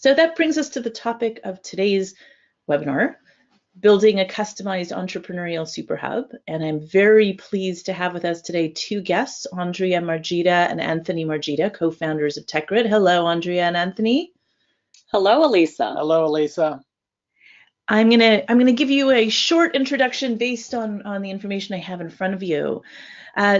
So that brings us to the topic of today's webinar, building a customized entrepreneurial superhub. And I'm very pleased to have with us today two guests, Andrea Margida and Anthony Margida, co-founders of TechGrit. Hello, Andrea and Anthony. Hello, Elisa. Hello, Elisa. I'm gonna give you a short introduction based on the information I have in front of you.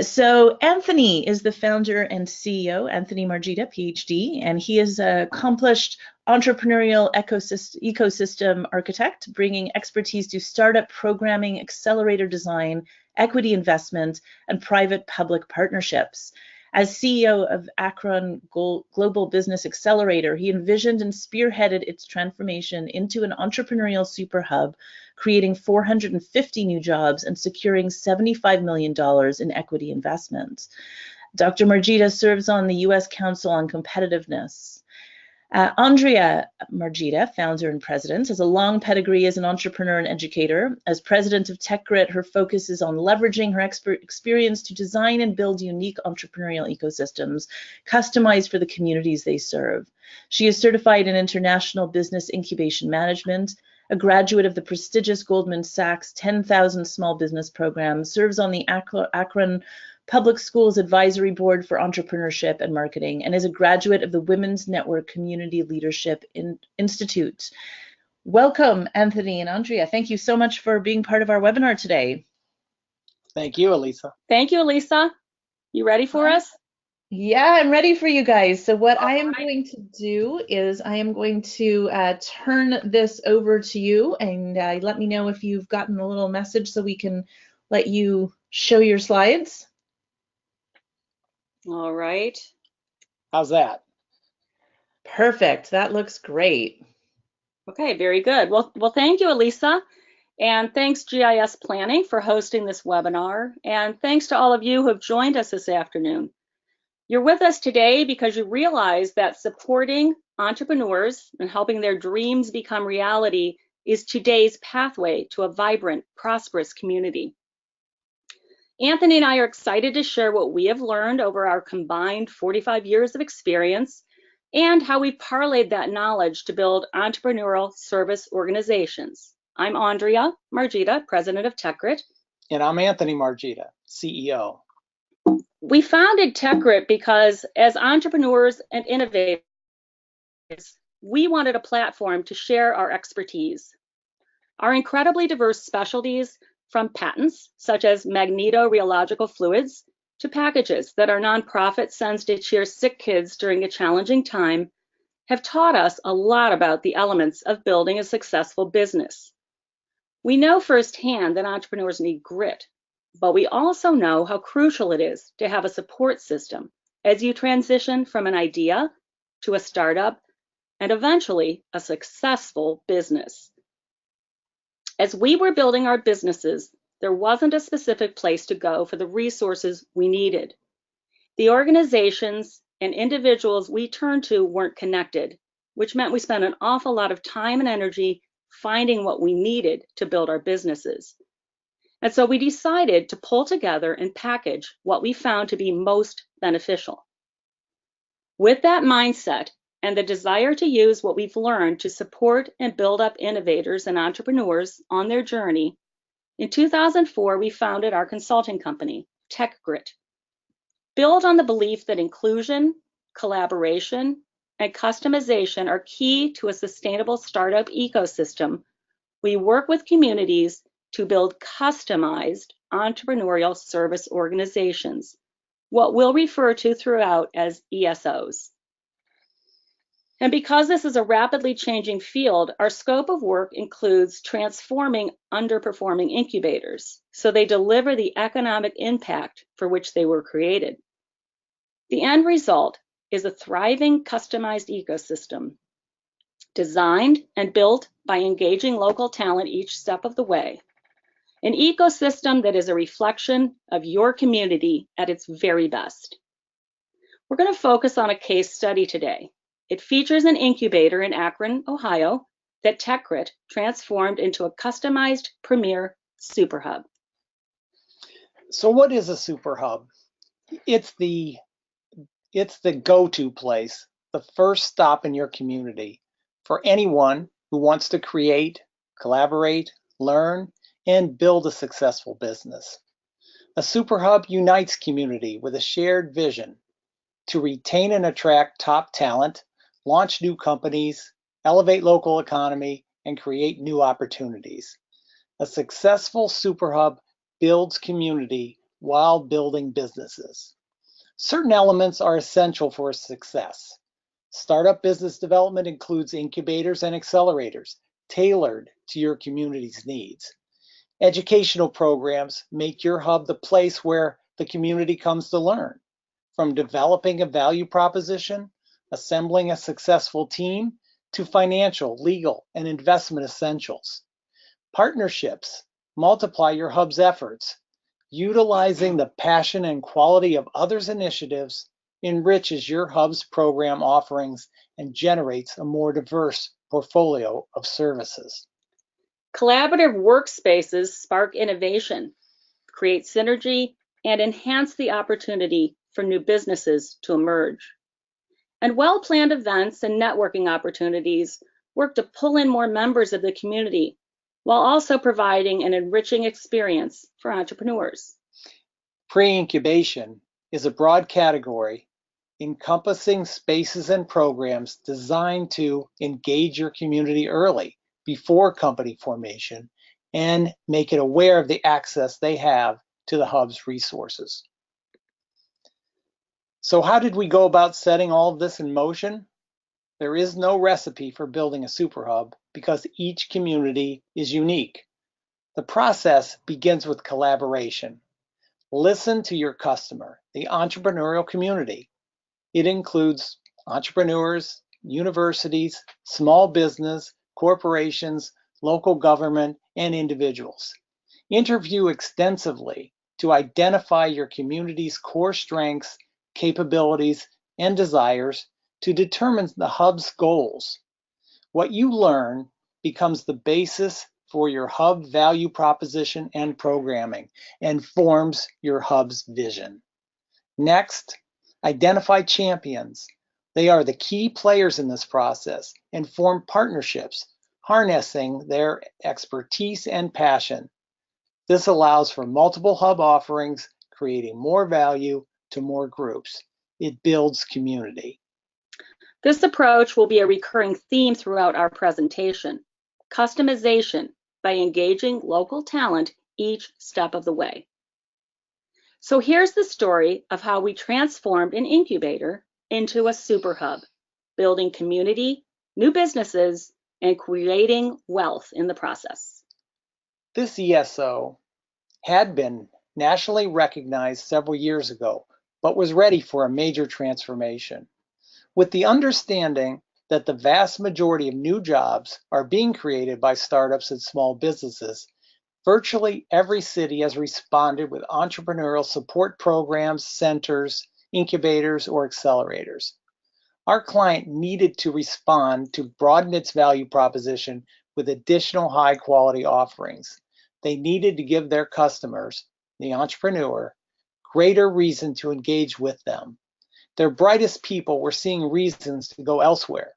So Anthony is the founder and CEO, Anthony Margida, PhD, and he is an accomplished entrepreneurial ecosystem architect, bringing expertise to startup programming, accelerator design, equity investment, and private-public partnerships. As CEO of Akron Global Business Accelerator, he envisioned and spearheaded its transformation into an entrepreneurial superhub, creating 450 new jobs and securing $75 million in equity investment. Dr. Margida serves on the U.S. Council on Competitiveness. Andrea Margida, founder and president, has a long pedigree as an entrepreneur and educator. As president of TechGrit, her focus is on leveraging her experience to design and build unique entrepreneurial ecosystems customized for the communities they serve. She is certified in international business incubation management, a graduate of the prestigious Goldman Sachs 10,000 Small Business Program, serves on the Akron Public Schools Advisory Board for Entrepreneurship and Marketing, and is a graduate of the Women's Network Community Leadership Institute. Welcome, Anthony and Andrea. Thank you so much for being part of our webinar today. Thank you, Elisa. Thank you, Elisa. You ready for us? Yeah, I'm ready for you guys. So what I am going to do is I am going to turn this over to you, and let me know if you've gotten a little message so we can let you show your slides. All right. How's that? Perfect. That looks great. Okay, very good. Well, thank you, Elisa. And thanks, GIS Planning, for hosting this webinar. And thanks to all of you who have joined us this afternoon. You're with us today because you realize that supporting entrepreneurs and helping their dreams become reality is today's pathway to a vibrant, prosperous community. Anthony and I are excited to share what we have learned over our combined 45 years of experience and how we've parlayed that knowledge to build entrepreneurial service organizations. I'm Andrea Margida, president of TechGrit. And I'm Anthony Margida, CEO. We founded TechGrit because as entrepreneurs and innovators, we wanted a platform to share our expertise. Our incredibly diverse specialties, from patents such as magnetoroheological fluids to packages that our nonprofit sends to cheer sick kids during a challenging time, have taught us a lot about the elements of building a successful business. We know firsthand that entrepreneurs need grit, but we also know how crucial it is to have a support system as you transition from an idea to a startup and eventually a successful business. As we were building our businesses, there wasn't a specific place to go for the resources we needed. The organizations and individuals we turned to weren't connected, which meant we spent an awful lot of time and energy finding what we needed to build our businesses. And so we decided to pull together and package what we found to be most beneficial. With that mindset, and the desire to use what we've learned to support and build up innovators and entrepreneurs on their journey, in 2004, we founded our consulting company, TechGrit. Built on the belief that inclusion, collaboration, and customization are key to a sustainable startup ecosystem, we work with communities to build customized entrepreneurial service organizations, what we'll refer to throughout as ESOs. And because this is a rapidly changing field, our scope of work includes transforming underperforming incubators so they deliver the economic impact for which they were created. The end result is a thriving, customized ecosystem designed and built by engaging local talent each step of the way. An ecosystem that is a reflection of your community at its very best. We're going to focus on a case study today. It features an incubator in Akron, Ohio, that TechGrit transformed into a customized premier superhub. So what is a superhub? It's the go-to place, the first stop in your community for anyone who wants to create, collaborate, learn, and build a successful business. A Superhub unites community with a shared vision to retain and attract top talent, launch new companies, elevate local economy, and create new opportunities. A successful Superhub builds community while building businesses. Certain elements are essential for success. Startup business development includes incubators and accelerators tailored to your community's needs. Educational programs make your hub the place where the community comes to learn. From developing a value proposition, assembling a successful team, to financial, legal, and investment essentials. Partnerships multiply your hub's efforts. Utilizing the passion and quality of others' initiatives enriches your hub's program offerings and generates a more diverse portfolio of services. Collaborative workspaces spark innovation, create synergy, and enhance the opportunity for new businesses to emerge. And well-planned events and networking opportunities work to pull in more members of the community while also providing an enriching experience for entrepreneurs. Pre-incubation is a broad category encompassing spaces and programs designed to engage your community early, before company formation, and make it aware of the access they have to the hub's resources. So how did we go about setting all of this in motion? There is no recipe for building a Superhub because each community is unique. The process begins with collaboration. Listen to your customer, the entrepreneurial community. It includes entrepreneurs, universities, small business, corporations, local government, and individuals. Interview extensively to identify your community's core strengths, capabilities, and desires to determine the hub's goals. What you learn becomes the basis for your hub value proposition and programming and forms your hub's vision. Next, identify champions. They are the key players in this process and form partnerships, harnessing their expertise and passion. This allows for multiple hub offerings, creating more value to more groups. It builds community. This approach will be a recurring theme throughout our presentation: customization by engaging local talent each step of the way. So here's the story of how we transformed an incubator into a Superhub, building community, new businesses, and creating wealth in the process. This ESO had been nationally recognized several years ago, but was ready for a major transformation. With the understanding that the vast majority of new jobs are being created by startups and small businesses, virtually every city has responded with entrepreneurial support programs, centers, incubators, or accelerators. Our client needed to respond to broaden its value proposition with additional high-quality offerings. They needed to give their customers, the entrepreneur, greater reason to engage with them. Their brightest people were seeing reasons to go elsewhere,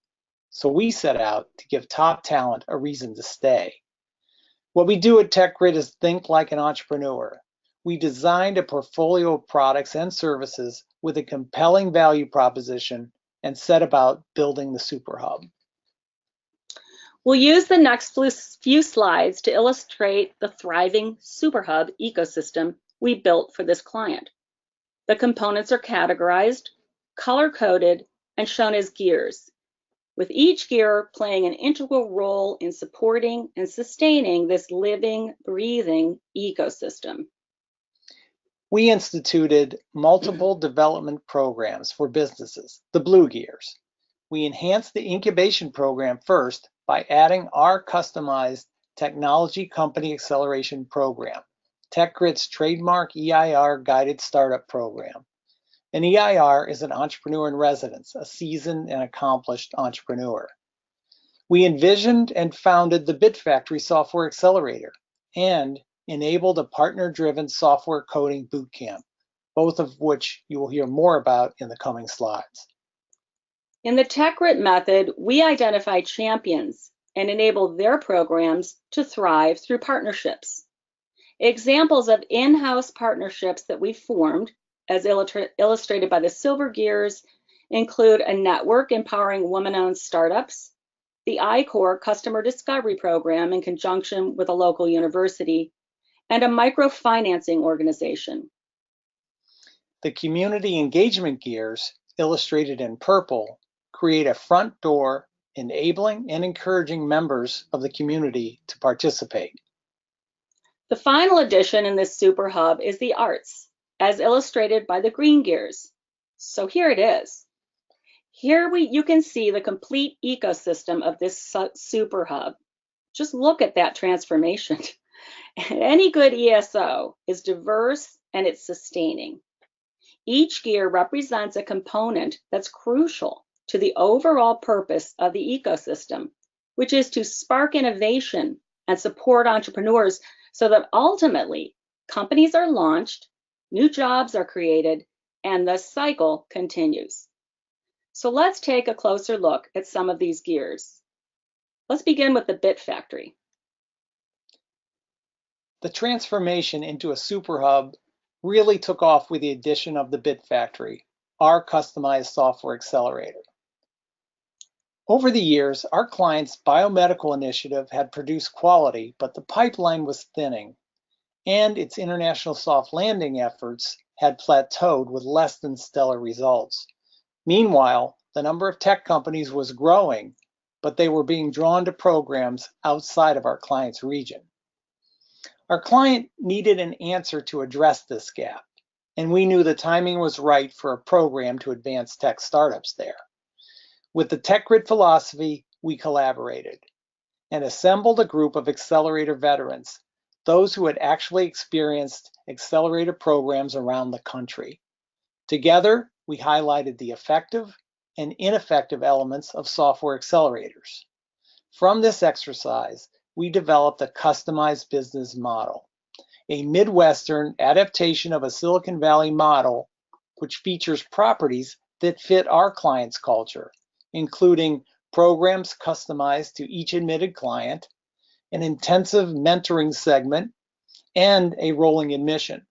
so we set out to give top talent a reason to stay. What we do at TechGrit is think like an entrepreneur. We designed a portfolio of products and services with a compelling value proposition and set about building the Superhub. We'll use the next few slides to illustrate the thriving Superhub ecosystem we built for this client. The components are categorized, color-coded, and shown as gears, with each gear playing an integral role in supporting and sustaining this living, breathing ecosystem. We instituted multiple development programs for businesses, the blue gears. We enhanced the incubation program first by adding our customized technology company acceleration program, TechGrit's trademark EIR guided startup program. An EIR is an entrepreneur in residence, a seasoned and accomplished entrepreneur. We envisioned and founded the Bit Factory Software Accelerator and enabled a partner-driven software coding bootcamp, both of which you will hear more about in the coming slides. In the TechGrit method, we identify champions and enable their programs to thrive through partnerships. Examples of in-house partnerships that we formed, as illustrated by the silver gears, include a network empowering women-owned startups, the I-Core Customer Discovery Program in conjunction with a local university, and a microfinancing organization. The community engagement gears, illustrated in purple, create a front door enabling and encouraging members of the community to participate. The final addition in this Superhub is the arts, as illustrated by the green gears. So here it is. Here you can see the complete ecosystem of this Superhub. Just look at that transformation. Any good ESO is diverse and it's sustaining. Each gear represents a component that's crucial to the overall purpose of the ecosystem, which is to spark innovation and support entrepreneurs so that ultimately companies are launched, new jobs are created, and the cycle continues. So let's take a closer look at some of these gears. Let's begin with the Bit Factory. The transformation into a Superhub really took off with the addition of the Bit Factory, our customized software accelerator. Over the years, our client's biomedical initiative had produced quality, but the pipeline was thinning, and its international soft landing efforts had plateaued with less than stellar results. Meanwhile, the number of tech companies was growing, but they were being drawn to programs outside of our client's region. Our client needed an answer to address this gap, and we knew the timing was right for a program to advance tech startups there. With the TechGrit philosophy, we collaborated and assembled a group of accelerator veterans, those who had actually experienced accelerator programs around the country. Together, we highlighted the effective and ineffective elements of software accelerators. From this exercise, we developed a customized business model, a Midwestern adaptation of a Silicon Valley model, which features properties that fit our client's culture, including programs customized to each admitted client, an intensive mentoring segment, and a rolling admission.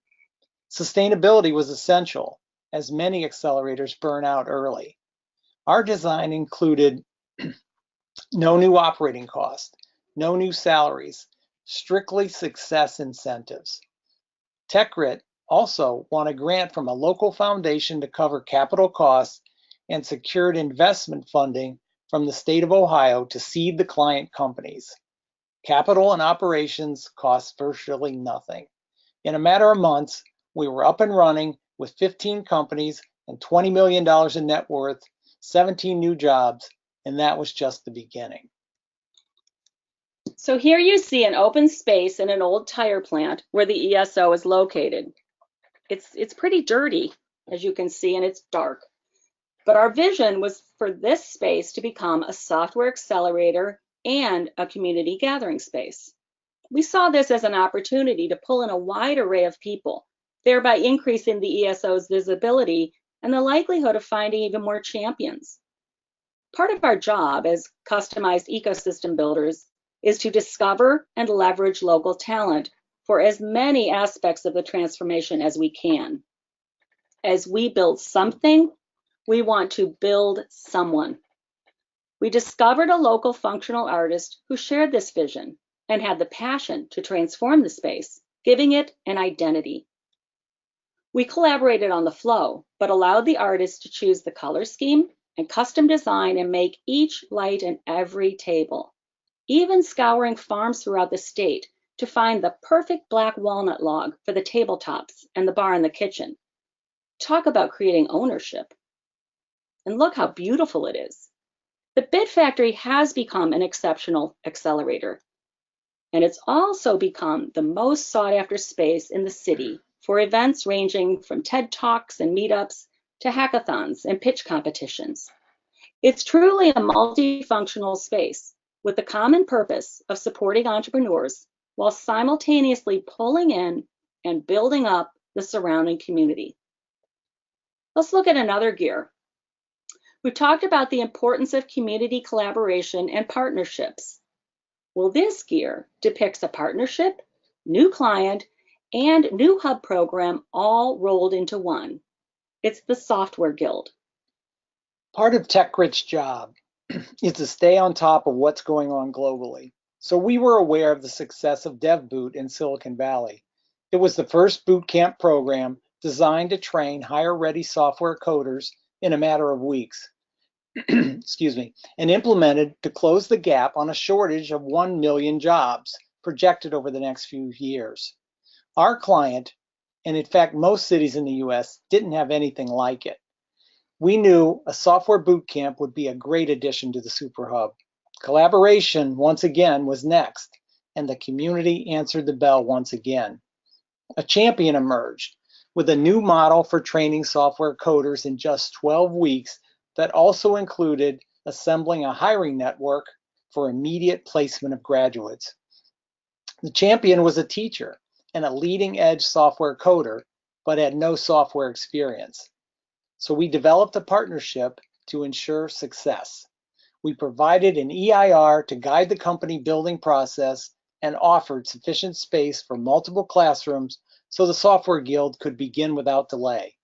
Sustainability was essential, as many accelerators burn out early. Our design included no new operating costs, no new salaries, strictly success incentives. TechGrit also won a grant from a local foundation to cover capital costs and secured investment funding from the state of Ohio to seed the client companies. Capital and operations cost virtually nothing. In a matter of months, we were up and running with 15 companies and $20 million in net worth, 17 new jobs, and that was just the beginning. So here you see an open space in an old tire plant where the ESO is located. It's pretty dirty, as you can see, and it's dark. But our vision was for this space to become a software accelerator and a community gathering space. We saw this as an opportunity to pull in a wide array of people, thereby increasing the ESO's visibility and the likelihood of finding even more champions. Part of our job as customized ecosystem builders is to discover and leverage local talent for as many aspects of the transformation as we can. As we build something, we want to build someone. We discovered a local functional artist who shared this vision and had the passion to transform the space, giving it an identity. We collaborated on the flow, but allowed the artist to choose the color scheme and custom design and make each light in every table, even scouring farms throughout the state to find the perfect black walnut log for the tabletops and the bar in the kitchen. Talk about creating ownership. And look how beautiful it is. The Bit Factory has become an exceptional accelerator, and it's also become the most sought after space in the city for events ranging from TED Talks and meetups to hackathons and pitch competitions. It's truly a multifunctional space with the common purpose of supporting entrepreneurs while simultaneously pulling in and building up the surrounding community. Let's look at another gear. We've talked about the importance of community collaboration and partnerships. Well, this gear depicts a partnership, new client, and new hub program all rolled into one. It's the Software Guild. Part of TechGrit's job is to stay on top of what's going on globally. So we were aware of the success of DevBoot in Silicon Valley. It was the first boot camp program designed to train hire-ready software coders in a matter of weeks. Excuse me, and implemented to close the gap on a shortage of 1 million jobs projected over the next few years. Our client, and in fact most cities in the US, didn't have anything like it. We knew a software boot camp would be a great addition to the Superhub. Collaboration, once again, was next, and the community answered the bell once again. A champion emerged with a new model for training software coders in just 12 weeks that also included assembling a hiring network for immediate placement of graduates. The champion was a teacher and a leading-edge software coder, but had no software experience. So we developed a partnership to ensure success. We provided an EIR to guide the company building process and offered sufficient space for multiple classrooms so the Software Guild could begin without delay.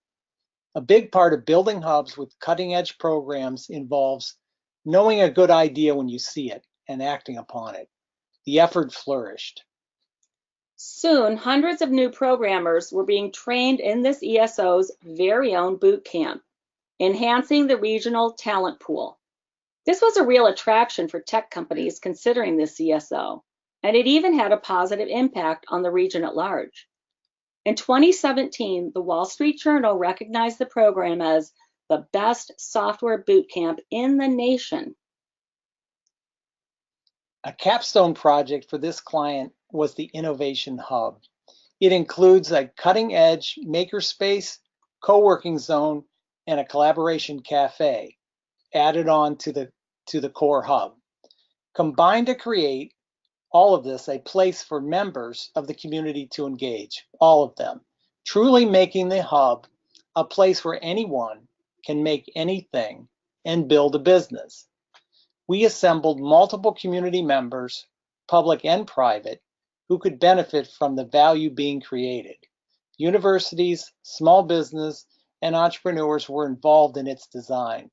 A big part of building hubs with cutting-edge programs involves knowing a good idea when you see it and acting upon it. The effort flourished. Soon, hundreds of new programmers were being trained in this ESO's very own boot camp, enhancing the regional talent pool. This was a real attraction for tech companies considering this ESO, and it even had a positive impact on the region at large. In 2017, the Wall Street Journal recognized the program as the best software boot camp in the nation. A capstone project for this client was the Innovation Hub. It includes a cutting-edge makerspace, co-working zone, and a collaboration cafe added on to the core hub. Combined to create all of this a place for members of the community to engage, all of them, truly making the hub a place where anyone can make anything and build a business. We assembled multiple community members, public and private, who could benefit from the value being created. Universities, small business, and entrepreneurs were involved in its design.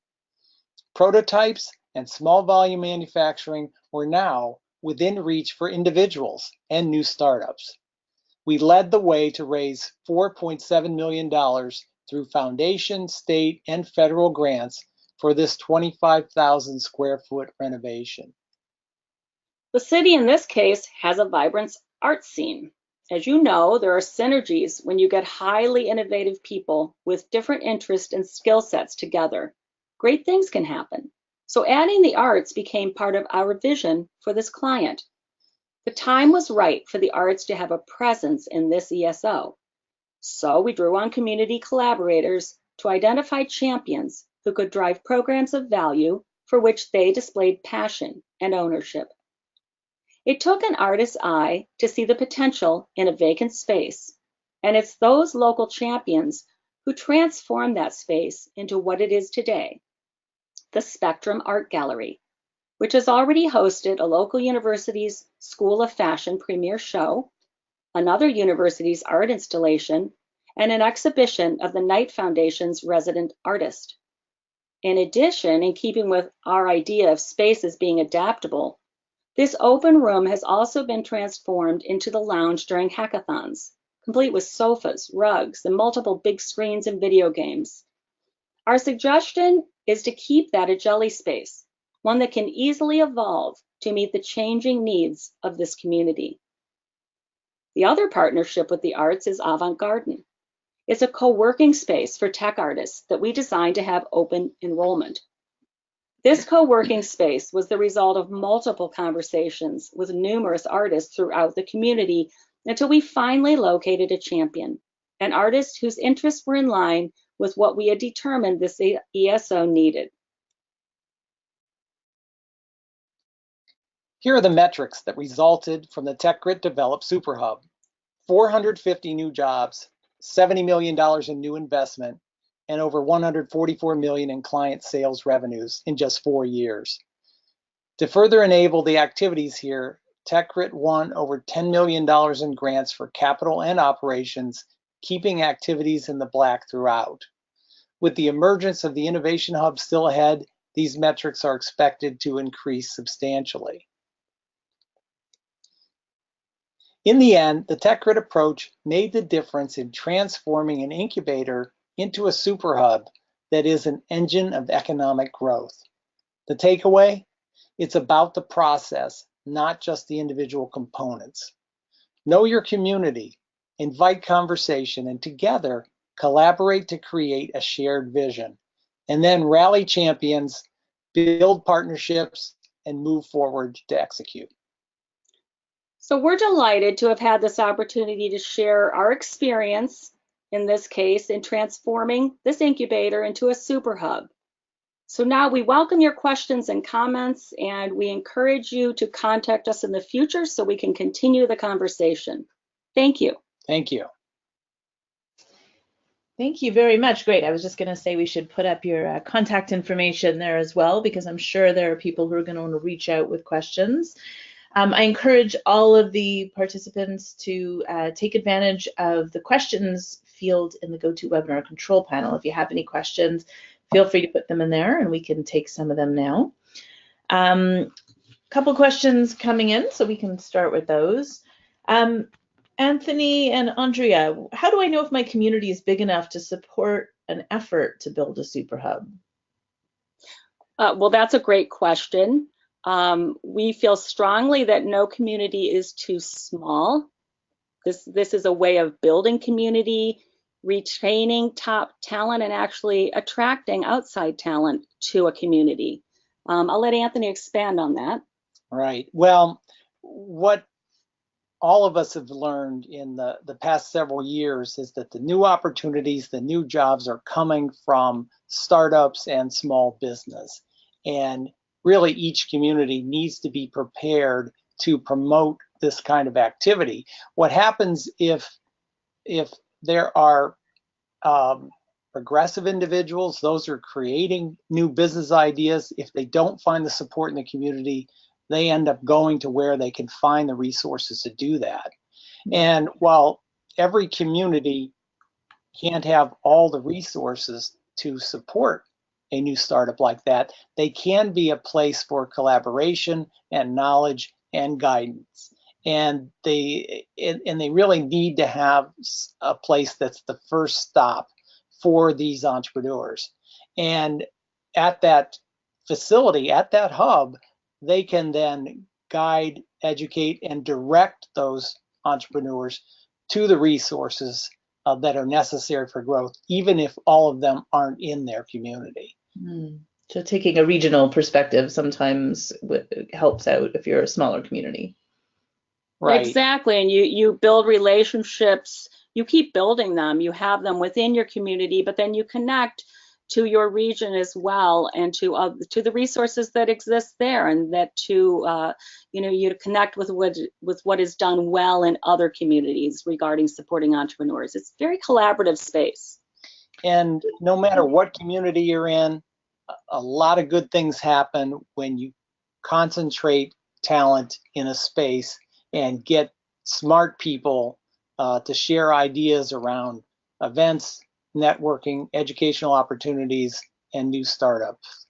Prototypes and small volume manufacturing were now within reach for individuals and new startups. We led the way to raise $4.7 million through foundation, state, and federal grants for this 25,000 square foot renovation. The city in this case has a vibrant art scene. As you know, there are synergies when you get highly innovative people with different interests and skill sets together. Great things can happen. So adding the arts became part of our vision for this client. The time was right for the arts to have a presence in this ESO. So we drew on community collaborators to identify champions who could drive programs of value for which they displayed passion and ownership. It took an artist's eye to see the potential in a vacant space, and it's those local champions who transformed that space into what it is today, the Spectrum Art Gallery, which has already hosted a local university's School of Fashion premiere show, another university's art installation, and an exhibition of the Knight Foundation's resident artist. In addition, in keeping with our idea of spaces being adaptable, this open room has also been transformed into the lounge during hackathons, complete with sofas, rugs, and multiple big screens and video games. Our suggestion is to keep that a jelly space, one that can easily evolve to meet the changing needs of this community. The other partnership with the arts is Avant Garden. It's a co-working space for tech artists that we designed to have open enrollment. This co-working space was the result of multiple conversations with numerous artists throughout the community until we finally located a champion, an artist whose interests were in line with what we had determined this ESO needed. Here are the metrics that resulted from the TechGrit developed Superhub. 450 new jobs, $70 million in new investment, and over 144 million in client sales revenues in just 4 years. To further enable the activities here, TechGrit won over $10 million in grants for capital and operations, keeping activities in the black throughout. With the emergence of the Innovation Hub still ahead, these metrics are expected to increase substantially. In the end, the TechGrit approach made the difference in transforming an incubator into a superhub that is an engine of economic growth. The takeaway? It's about the process, not just the individual components. Know your community, invite conversation, and together collaborate to create a shared vision. And then rally champions, build partnerships, and move forward to execute. So we're delighted to have had this opportunity to share our experience, in this case, in transforming this incubator into a superhub. So now we welcome your questions and comments, and we encourage you to contact us in the future so we can continue the conversation. Thank you. Thank you. Thank you very much. Great. I was just going to say we should put up your contact information there as well, because I'm sure there are people who are going to want to reach out with questions. I encourage all of the participants to take advantage of the questions field in the GoToWebinar control panel. If you have any questions, feel free to put them in there and we can take some of them now. Couple questions coming in, so we can start with those. Anthony and Andrea, how do I know if my community is big enough to support an effort to build a superhub? Well, that's a great question. We feel strongly that no community is too small. This is a way of building community, retaining top talent, and actually attracting outside talent to a community. I'll let Anthony expand on that. Right. Well, what all of us have learned in the past several years is that the new opportunities, the new jobs are coming from startups and small business. And really each community needs to be prepared to promote this kind of activity. What happens if there are progressive individuals, those are creating new business ideas, if they don't find the support in the community, they end up going to where they can find the resources to do that. And while every community can't have all the resources to support a new startup like that, they can be a place for collaboration and knowledge and guidance. And they really need to have a place that's the first stop for these entrepreneurs. And at that facility, at that hub, they can then guide, educate, and direct those entrepreneurs to the resources that are necessary for growth, even if all of them aren't in their community. So taking a regional perspective sometimes helps out if you're a smaller community. Right. Exactly, and you build relationships, you keep building them, you have them within your community, but then you connect to your region as well, and to the resources that exist there, and that you connect with what is done well in other communities regarding supporting entrepreneurs. It's a very collaborative space. And no matter what community you're in, a lot of good things happen when you concentrate talent in a space and get smart people to share ideas around events, networking, educational opportunities, and new startups.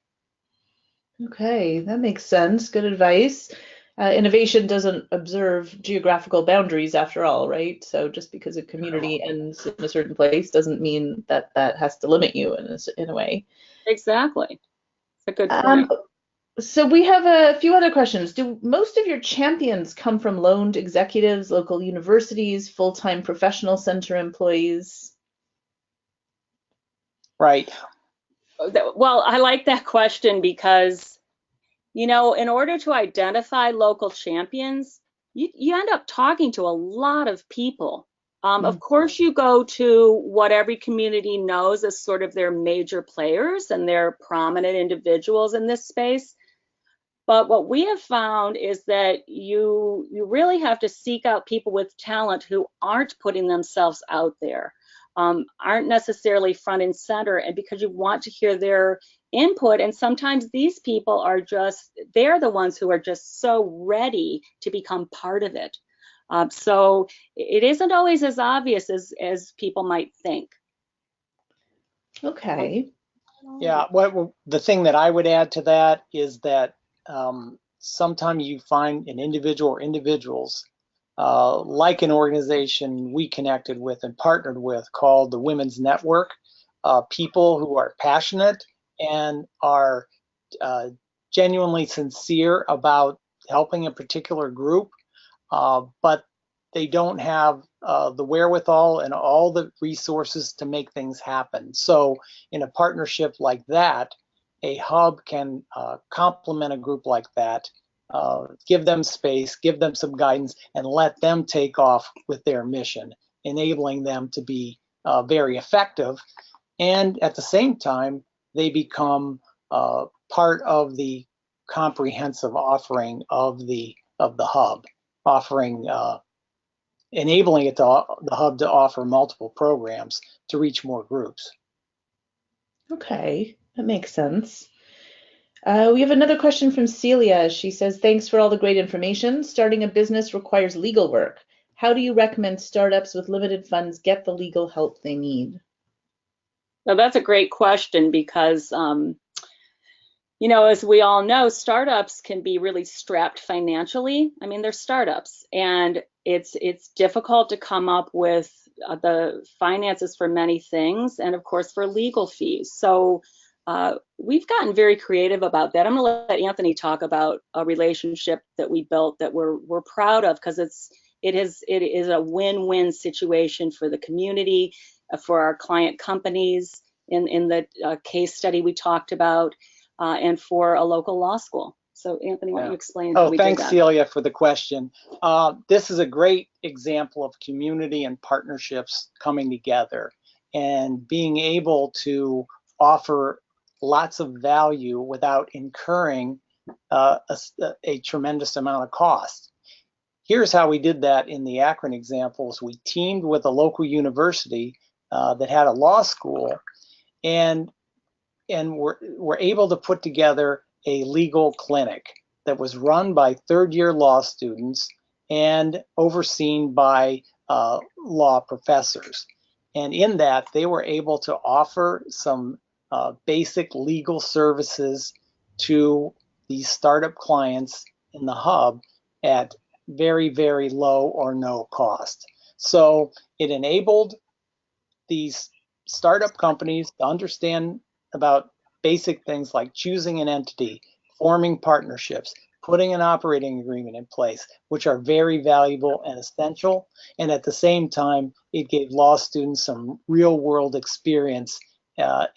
Okay, that makes sense. Good advice. Innovation doesn't observe geographical boundaries after all, right? So just because a community ends in a certain place doesn't mean that that has to limit you in a way. Exactly. It's a good point. So we have a few other questions. Do most of your champions come from loaned executives, local universities, full-time professional center employees? Right. Well, I like that question because, in order to identify local champions, you end up talking to a lot of people. Of course, you go to what every community knows as sort of their major players and their prominent individuals in this space. But what we have found is that you really have to seek out people with talent who aren't putting themselves out there. aren't necessarily front and center, and because you want to hear their input. And sometimes these people are they're the ones who are just so ready to become part of it. So it isn't always as obvious as people might think. Okay. Yeah, the thing that I would add to that is that sometimes you find an individual or individuals, like an organization we connected with and partnered with called the Women's Network, people who are passionate and are genuinely sincere about helping a particular group, but they don't have the wherewithal and all the resources to make things happen. So in a partnership like that, a hub can complement a group like that, give them space, give them some guidance, and let them take off with their mission, enabling them to be very effective. And at the same time, they become part of the comprehensive offering of the hub, offering enabling the hub to offer multiple programs to reach more groups. Okay, that makes sense. We have another question from Celia. She says, thanks for all the great information. Starting a business requires legal work. How do you recommend startups with limited funds get the legal help they need? So that's a great question because, you know, as we all know, startups can be really strapped financially. I mean, they're startups, and it's difficult to come up with the finances for many things, and of course for legal fees. So we've gotten very creative about that. I'm going to let Anthony talk about a relationship that we built that we're proud of, because it is a win-win situation for the community, for our client companies in the case study we talked about, and for a local law school. So Anthony, why don't you explain how we did that? Thanks, Celia, for the question. This is a great example of community and partnerships coming together and being able to offer lots of value without incurring a tremendous amount of cost. Here's how we did that in the Akron examples. We teamed with a local university that had a law school, and we're able to put together a legal clinic that was run by third-year law students and overseen by law professors. And in that, they were able to offer some basic legal services to these startup clients in the hub at very, very low or no cost. So it enabled these startup companies to understand about basic things like choosing an entity, forming partnerships, putting an operating agreement in place, which are very valuable and essential. And at the same time, it gave law students some real world experience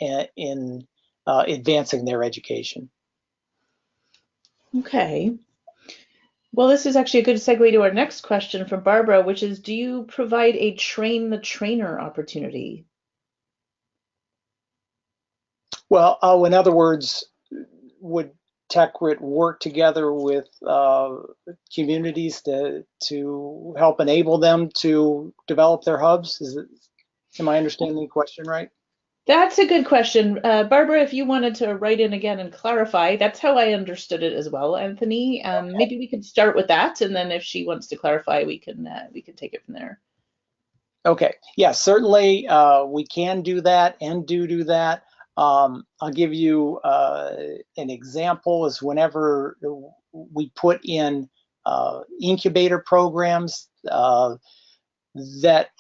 in advancing their education. Okay. Well, this is actually a good segue to our next question from Barbara, which is, do you provide a train the trainer opportunity? Well, in other words, would TechGrit work together with communities to help enable them to develop their hubs? Am I understanding the question right? That's a good question. Barbara, if you wanted to write in again and clarify, that's how I understood it as well, Anthony. Maybe we could start with that, and then if she wants to clarify, we can take it from there. Okay. Yeah, certainly we can do that and do that. I'll give you an example is whenever we put in incubator programs that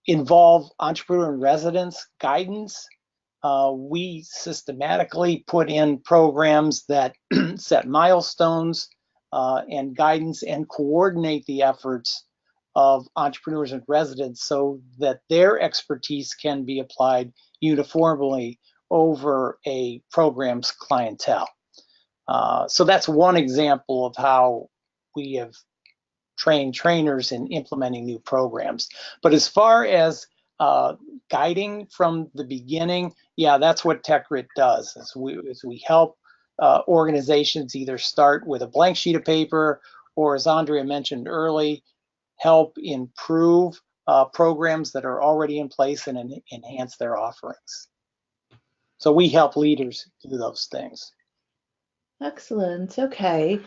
involve entrepreneur in residence guidance, we systematically put in programs that set milestones and guidance and coordinate the efforts of entrepreneurs in residence so that their expertise can be applied uniformly over a program's clientele. So that's one example of how we have trained trainers in implementing new programs. But as far as guiding from the beginning, yeah, that's what TechGrit does. As we help organizations either start with a blank sheet of paper or, as Andrea mentioned early, help improve programs that are already in place and enhance their offerings. So we help leaders do those things. Excellent. Okay.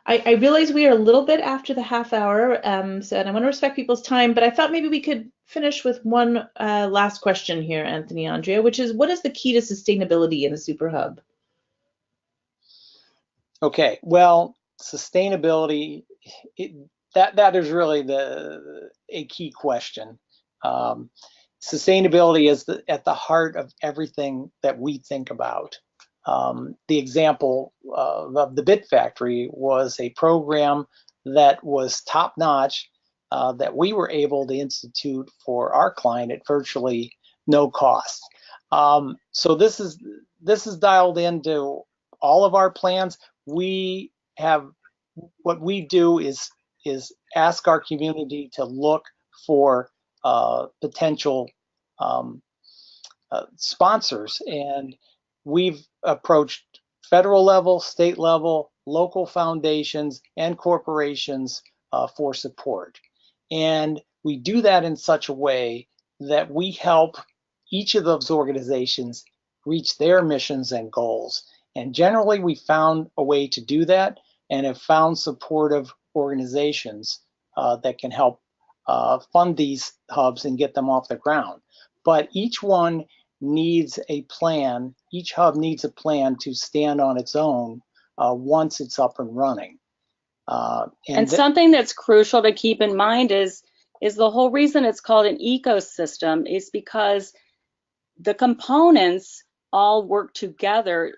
I realize we are a little bit after the half hour, so and I want to respect people's time, but I thought maybe we could finish with one last question here, Anthony, Andrea, which is, what is the key to sustainability in a Superhub? Okay, well, sustainability, that is really a key question. Sustainability is at the heart of everything that we think about. The example of the Bit Factory was a program that was top-notch that we were able to institute for our client at virtually no cost. So this is dialed into all of our plans. We have, what we do is ask our community to look for potential sponsors, and we've approached federal level, state level, local foundations, and corporations for support. And we do that in such a way that we help each of those organizations reach their missions and goals. And generally, we found a way to do that and have found supportive organizations that can help fund these hubs and get them off the ground. But each one needs a plan. Each hub needs a plan to stand on its own once it's up and running. And something that's crucial to keep in mind is the whole reason it's called an ecosystem is because the components all work together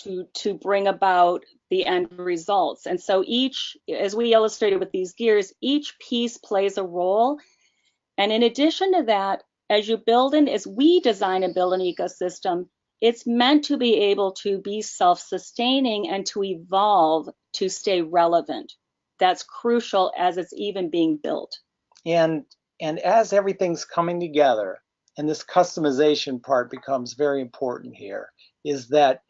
to bring about the end results. And so each, as we illustrated with these gears, each piece plays a role. And in addition to that, as you build and as we design and build an ecosystem, it's meant to be able to be self-sustaining and to evolve to stay relevant. That's crucial as it's even being built. And as everything's coming together, and this customization part becomes very important here, is that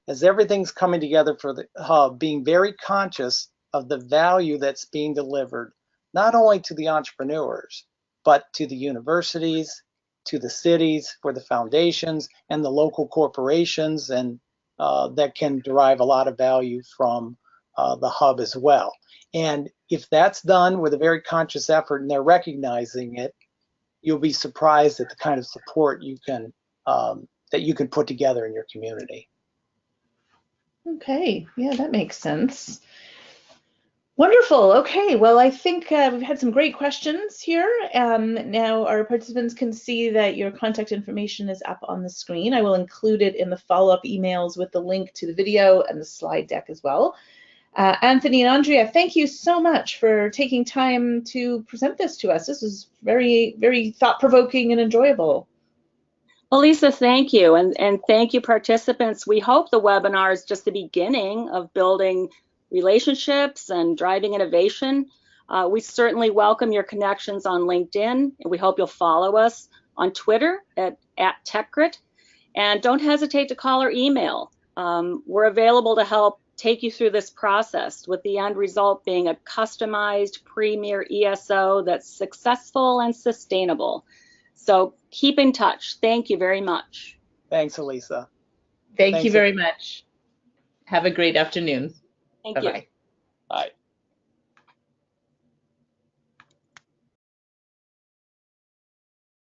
as everything's coming together for the hub, being very conscious of the value that's being delivered, not only to the entrepreneurs, but to the universities, to the cities, for the foundations, and the local corporations, and that can derive a lot of value from the hub as well. And if that's done with a very conscious effort and they're recognizing it, you'll be surprised at the kind of support you can that you can put together in your community. Okay, yeah, that makes sense. Wonderful. Okay, well, I think we've had some great questions here. Now our participants can see that your contact information is up on the screen. I will include it in the follow-up emails with the link to the video and the slide deck as well. Anthony and Andrea, thank you so much for taking time to present this to us. This was very, very thought-provoking and enjoyable. Well, Lisa, thank you. And thank you, participants. We hope the webinar is just the beginning of building relationships and driving innovation. We certainly welcome your connections on LinkedIn, and we hope you'll follow us on Twitter at TechGrit. And don't hesitate to call or email. We're available to help take you through this process, with the end result being a customized premier ESO that's successful and sustainable. So keep in touch. Thank you very much. Thanks, Elisa. Thank you very much. Have a great afternoon. Thank you. Bye.